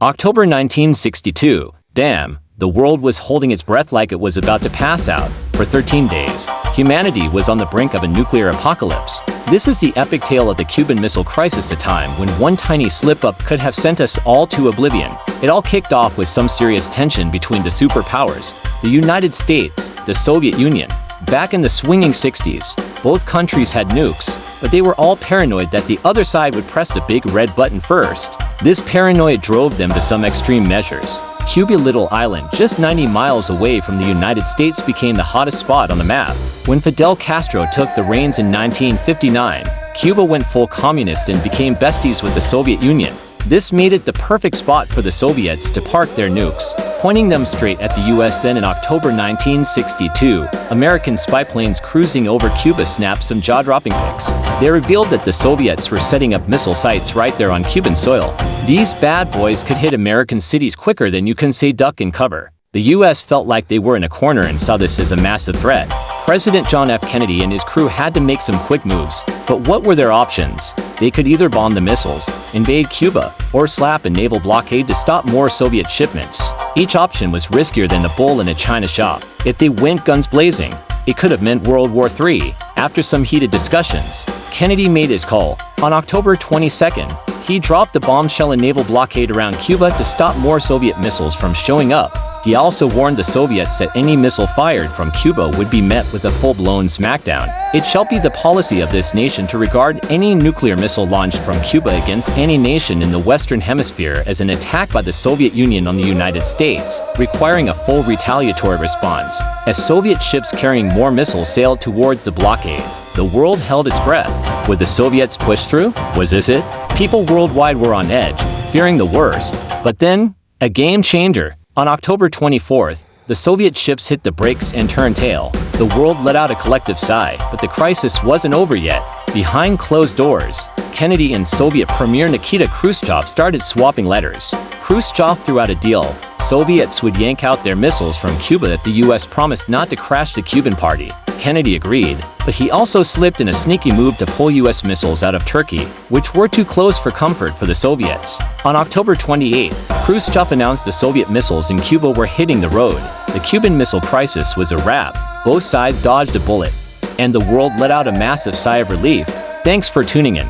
October 1962. Damn, the world was holding its breath like it was about to pass out. For 13 days, humanity was on the brink of a nuclear apocalypse. This is the epic tale of the Cuban Missile Crisis, a time when one tiny slip-up could have sent us all to oblivion. It all kicked off with some serious tension between the superpowers, the United States, the Soviet Union. Back in the swinging 60s, both countries had nukes, but they were all paranoid that the other side would press the big red button first. This paranoia drove them to some extreme measures. Cuba, little island just 90 miles away from the United States, became the hottest spot on the map. When Fidel Castro took the reins in 1959, Cuba went full communist and became besties with the Soviet Union. This made it the perfect spot for the Soviets to park their nukes, pointing them straight at the US. Then in October 1962, American spy planes cruising over Cuba snapped some jaw-dropping pics. They revealed that the Soviets were setting up missile sites right there on Cuban soil. These bad boys could hit American cities quicker than you can say duck and cover. The US felt like they were in a corner and saw this as a massive threat. President John F. Kennedy and his crew had to make some quick moves. But what were their options? They could either bomb the missiles, invade Cuba, or slap a naval blockade to stop more Soviet shipments. Each option was riskier than the bull in a china shop. If they went guns blazing, it could have meant World War III. After some heated discussions, Kennedy made his call. On October 22nd, he dropped the bombshell and naval blockade around Cuba to stop more Soviet missiles from showing up. He also warned the Soviets that any missile fired from Cuba would be met with a full-blown smackdown. It shall be the policy of this nation to regard any nuclear missile launched from Cuba against any nation in the Western Hemisphere as an attack by the Soviet Union on the United States, requiring a full retaliatory response. As Soviet ships carrying more missiles sailed towards the blockade, the world held its breath. Would the Soviets push through? Was this it? People worldwide were on edge, fearing the worst. But then, a game changer. On October 24th, the Soviet ships hit the brakes and turned tail. The world let out a collective sigh, but the crisis wasn't over yet. Behind closed doors, Kennedy and Soviet Premier Nikita Khrushchev started swapping letters. Khrushchev threw out a deal. Soviets would yank out their missiles from Cuba that the US promised not to crash the Cuban party. Kennedy agreed, but he also slipped in a sneaky move to pull US missiles out of Turkey, which were too close for comfort for the Soviets. On October 28th, Khrushchev announced the Soviet missiles in Cuba were hitting the road. The Cuban Missile Crisis was a wrap. Both sides dodged a bullet, and the world let out a massive sigh of relief. Thanks for tuning in.